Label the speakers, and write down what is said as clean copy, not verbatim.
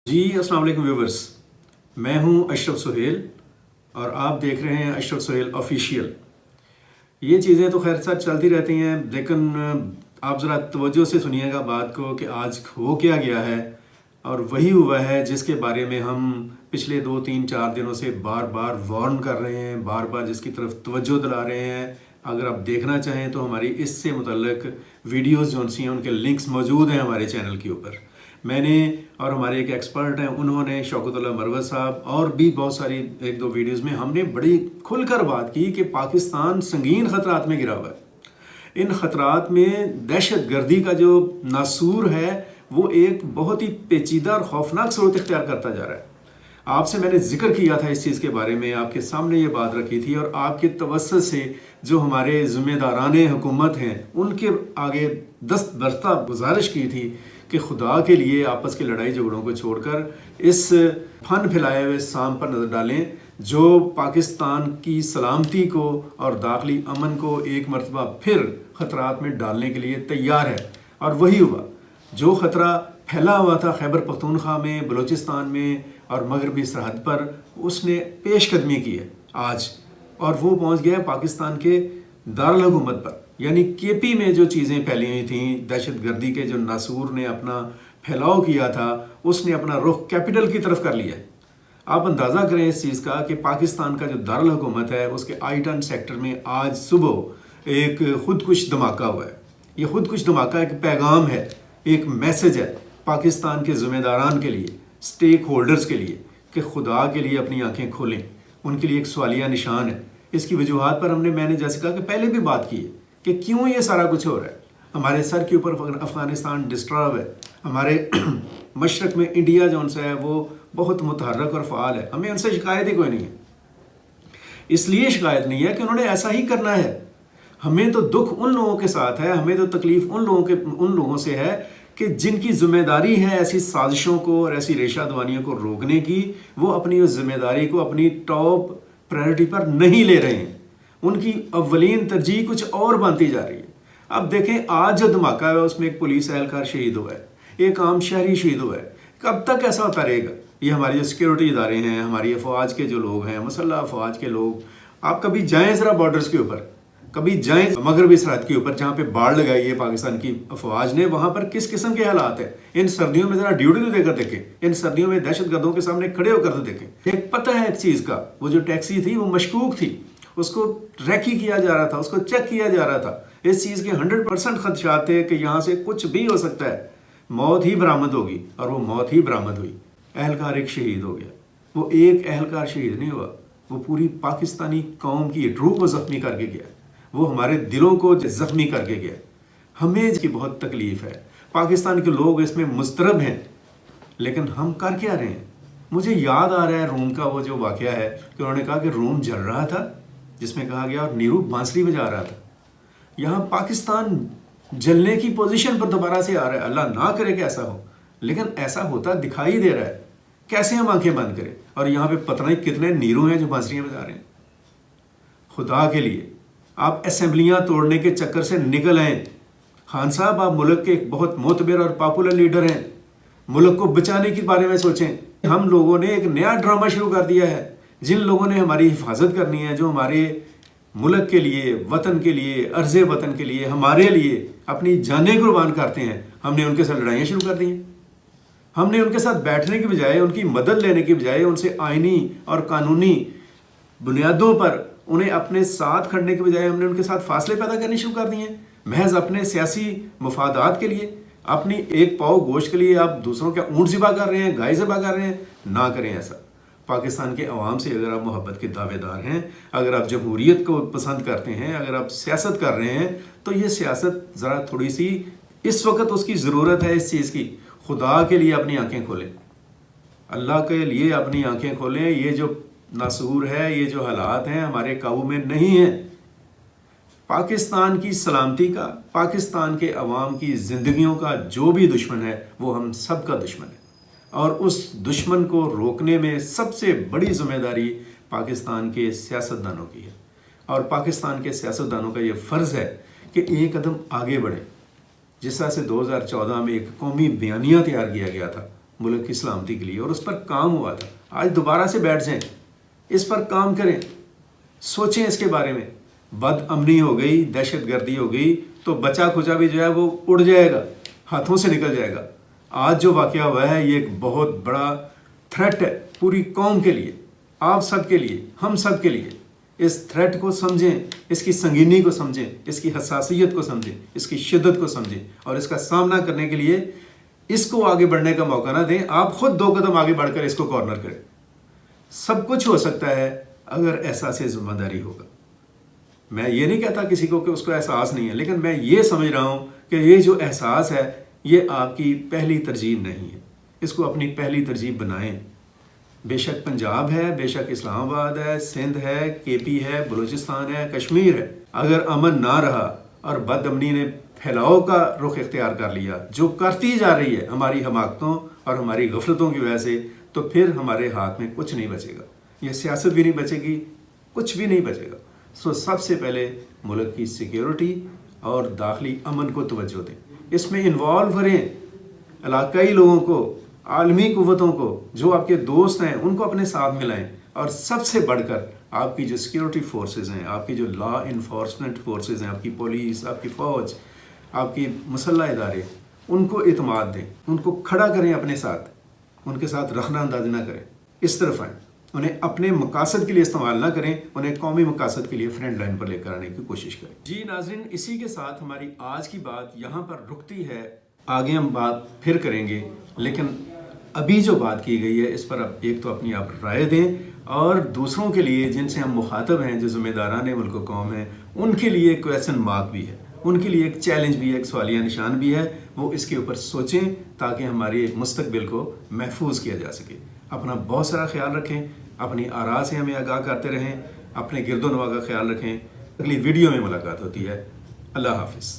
Speaker 1: जी अस्सलाम वालेकुम व्यूवर्स, मैं हूं अशरफ सुहेल और आप देख रहे हैं अशरफ सुहेल ऑफिशियल। ये चीज़ें तो खैर सच चलती रहती हैं, लेकिन आप ज़रा तवज्जो से सुनिएगा बात को कि आज हो क्या गया है। और वही हुआ है जिसके बारे में हम पिछले 2 3 4 दिनों से बार बार वार्न कर रहे हैं, बार बार जिसकी तरफ तवज्जो दिला रहे हैं। अगर आप देखना चाहें तो हमारी इससे मुतल्लिक वीडियोज़ जो सी हैं उनके लिंक्स मौजूद हैं हमारे चैनल के ऊपर। मैंने और हमारे एक एक्सपर्ट हैं, उन्होंने शौकतुल्लाह मरवत साहब और भी बहुत सारी 1 2 वीडियोस में हमने बड़ी खुलकर बात की कि पाकिस्तान संगीन ख़तरात में गिरा हुआ है। इन ख़तरात में दहशत गर्दी का जो नासूर है वो एक बहुत ही पेचीदा और खौफनाक सूरत इख्तियार करता जा रहा है। आपसे मैंने जिक्र किया था इस चीज़ के बारे में, आपके सामने ये बात रखी थी और आपके तवस्सुत से जो हमारे ज़िम्मेदारान हुकूमत हैं उनके आगे दस्त बरता गुजारिश की थी कि खुदा के लिए आपस की लड़ाई झगड़ों को छोड़कर इस फन फैलाए हुए सांप पर नज़र डालें जो पाकिस्तान की सलामती को और दाखिली अमन को एक मरतबा फिर ख़तरात में डालने के लिए तैयार है। और वही हुआ, जो ख़तरा फैला हुआ था खैबर पख्तूनख्वा में, बलूचिस्तान में और मगरबी सरहद पर, उसने पेशकदमी की है आज, और वो पहुँच गया है पाकिस्तान के दारुल हुकूमत पर। यानी केपी में जो चीज़ें फैली हुई थी, दहशत गर्दी के जो नासूर ने अपना फैलाव किया था, उसने अपना रुख कैपिटल की तरफ कर लिया है। आप अंदाज़ा करें इस चीज़ का कि पाकिस्तान का जो दारुल हुकूमत है उसके आई-10 सेक्टर में आज सुबह एक खुदकुश धमाका हुआ है। ये खुदकुश धमाका एक पैगाम है, एक मैसेज है पाकिस्तान के ज़िम्मेदारान के लिए, स्टेक होल्डर्स के लिए, कि खुदा के लिए अपनी आंखें खोलें। उनके लिए एक सवालिया निशान है। इसकी वजूहात पर मैंने जैसे कहा कि पहले भी बात की है कि क्यों ये सारा कुछ हो रहा है। हमारे सर के ऊपर अफ़गानिस्तान डिस्टर्ब है, हमारे मशरक़ में इंडिया जो उनसे है वो बहुत मुतहर्रक और फ़ाल है। हमें उनसे शिकायत ही कोई नहीं है। इसलिए शिकायत नहीं है कि उन्होंने ऐसा ही करना है। हमें तो दुख उन लोगों के साथ है, हमें तो तकलीफ़ उन लोगों से है कि जिनकी ज़िम्मेदारी है ऐसी साजिशों को और ऐसी रेशा दवानियों को रोकने की, वो अपनी उस ज़िम्मेदारी को अपनी टॉप प्रायोरिटी पर नहीं ले रहे हैं। उनकी अव्वलीन तरजीह कुछ और बनती जा रही है। अब देखें, आज जो धमाका है उसमें एक पुलिस एहलकार शहीद हुआ है, एक आम शहरी शहीद हुआ है। कब तक ऐसा होता रहेगा? ये हमारी जो सिक्योरिटी इदारे हैं, हमारी अफवाज के जो लोग हैं, मुसल्लह अफवाज के लोग, आप कभी जाएँ ज़रा बॉर्डर्स के ऊपर, कभी जाएँ मगरबी सरहद के ऊपर जहाँ पे बाढ़ लगाई है पाकिस्तान की अफवाज ने, वहाँ पर किस किस्म के हालात हैं। इन सर्दियों में ज़रा ड्यूटी तो देकर देखें, इन सर्दियों में दहशत गर्दों के सामने खड़े होकर तो देखें। एक पता है एक चीज़ का, वो जो टैक्सी थी वो मशकूक थी, उसको रैकी किया जा रहा था, उसको चेक किया जा रहा था। इस चीज़ के 100% खदशात थे कि यहाँ से कुछ भी हो सकता है, मौत ही बरामद होगी, और वो मौत ही बरामद हुई। एहलकार एक शहीद हो गया। वो एक एहलकार शहीद नहीं हुआ, वो पूरी पाकिस्तानी कौम की रूह को ज़ख्मी करके गया, वो हमारे दिलों को ज़ख्मी करके गया। हमें इसकी बहुत तकलीफ़ है, पाकिस्तान के लोग इसमें मुस्तरब हैं, लेकिन हम कर क्या रहे हैं? मुझे याद आ रहा है रोम का वो जो वाक़या है कि उन्होंने कहा कि रोम जल रहा था, जिसमें कहा गया और नीरू बांसुरी बजा रहा था। यहाँ पाकिस्तान जलने की पोजीशन पर दोबारा से आ रहा है। अल्लाह ना करे कि ऐसा हो, लेकिन ऐसा होता दिखाई दे रहा है। कैसे हम आंखें बंद करें? और यहाँ पे पता नहीं कितने नीरू हैं जो बांसुरियाँ बजा रहे हैं। खुदा के लिए आप असेंबलियाँ तोड़ने के चक्कर से निकल आए। खान साहब, आप मुल्क के एक बहुत मोतबर और पॉपुलर लीडर हैं, मुल्क को बचाने के बारे में सोचें। हम लोगों ने एक नया ड्रामा शुरू कर दिया है। जिन लोगों ने हमारी हिफाजत करनी है, जो हमारे मुल्क के लिए, वतन के लिए, अर्ज़े वतन के लिए, हमारे लिए अपनी जानें कुर्बान करते हैं, हमने उनके साथ लड़ाइयाँ शुरू कर दी हैं। हमने उनके साथ बैठने की बजाय, उनकी मदद लेने की बजाय, उनसे आइनी और कानूनी बुनियादों पर उन्हें अपने साथ खड़ने के बजाय हमने उनके साथ फासले पैदा करने शुरू कर दिए हैं। महज अपने सियासी मफादात के लिए, अपनी एक पाव गोश्त के लिए आप दूसरों के ऊँट ज़िबा कर रहे हैं, गाय ज़िबा कर रहे हैं। ना करें ऐसा। पाकिस्तान के अवाम से अगर आप मोहब्बत के दावेदार हैं, अगर आप जमहूरियत को पसंद करते हैं, अगर आप सियासत कर रहे हैं, तो ये सियासत ज़रा थोड़ी सी इस वक्त उसकी ज़रूरत है इस चीज़ की। खुदा के लिए अपनी आंखें खोलें, अल्लाह के लिए अपनी आंखें खोलें। ये जो नासूर है, ये जो हालात हैं, हमारे काबू में नहीं है। पाकिस्तान की सलामती का, पाकिस्तान के अवाम की ज़िंदगियों का जो भी दुश्मन है वो हम सब का दुश्मन है, और उस दुश्मन को रोकने में सबसे बड़ी जिम्मेदारी पाकिस्तान के सियासतदानों की है। और पाकिस्तान के सियासतदानों का ये फ़र्ज़ है कि एक कदम आगे बढ़े। जिस तरह से 2014 में एक कौमी बयानिया तैयार किया गया था मुल्क की सलामती के लिए, और उस पर काम हुआ था। आज दोबारा से बैठ जाएं, इस पर काम करें, सोचें इसके बारे में। बदअमनी हो गई, दहशतगर्दी हो गई तो बचा खुचा भी जो है वो उड़ जाएगा, हाथों से निकल जाएगा। आज जो वाक़या हुआ है ये एक बहुत बड़ा थ्रेट है पूरी कौम के लिए, आप सब के लिए, हम सब के लिए। इस थ्रेट को समझें, इसकी संगीनी को समझें, इसकी हसासियत को समझें, इसकी शिद्दत को समझें, और इसका सामना करने के लिए इसको आगे बढ़ने का मौका ना दें। आप खुद 2 कदम आगे बढ़कर इसको कॉर्नर करें। सब कुछ हो सकता है अगर एहसास जिम्मेदारी होगा। मैं ये नहीं कहता किसी को कि उसको एहसास नहीं है, लेकिन मैं ये समझ रहा हूँ कि ये जो एहसास है ये आपकी पहली तरजीह नहीं है। इसको अपनी पहली तरजीह बनाएं। बेशक पंजाब है, बेशक इस्लामाबाद है, सिंध है, केपी है, बलूचिस्तान है, कश्मीर है, अगर अमन ना रहा और बदअमनी ने फैलाव का रुख इख्तियार कर लिया, जो करती जा रही है हमारी हमाकतों और हमारी गफलतों की वजह से, तो फिर हमारे हाथ में कुछ नहीं बचेगा। ये सियासत भी नहीं बचेगी, कुछ भी नहीं बचेगा। सो सबसे पहले मुल्क की सिक्योरिटी और दाखिली अमन को तवज्जो दें, इसमें इन्वॉल्व करें इलाकाई लोगों को, आलमी कुव्वतों को, जो आपके दोस्त हैं उनको अपने साथ मिलाएं, और सबसे बढ़कर आपकी जो सिक्योरिटी फोर्सेस हैं, आपकी जो लॉ इन्फोर्समेंट फोर्सेस हैं, आपकी पुलिस, आपकी फ़ौज, आपकी मुसल्ह इदारे, उनको इत्मीनान दें, उनको खड़ा करें अपने साथ, उनके साथ रखना अंदाज ना करें, इस तरफ आएँ। उन्हें अपने मकासद के लिए इस्तेमाल ना करें, उन्हें कौमी मकासद के लिए फ्रंट लाइन पर लेकर आने की कोशिश करें। जी नाज़रीन, इसी के साथ हमारी आज की बात यहाँ पर रुकती है। आगे हम बात फिर करेंगे, लेकिन अभी जो बात की गई है इस पर अब एक तो अपनी आप राय दें, और दूसरों के लिए जिनसे हम मुखातब हैं, जो ज़िम्मेदारान मुल्क कौम हैं, उनके लिए क्वेश्चन मार्क भी है, उनके लिए एक चैलेंज भी है, एक सवालिया निशान भी है। वो इसके ऊपर सोचें ताकि हमारे मुस्तकबिल को महफूज किया जा सके। अपना बहुत सारा ख्याल रखें, अपनी आरा से हमें आगाह करते रहें, अपने गिरदो नवा का ख्याल रखें। अगली वीडियो में मुलाकात होती है। अल्लाह हाफिज़।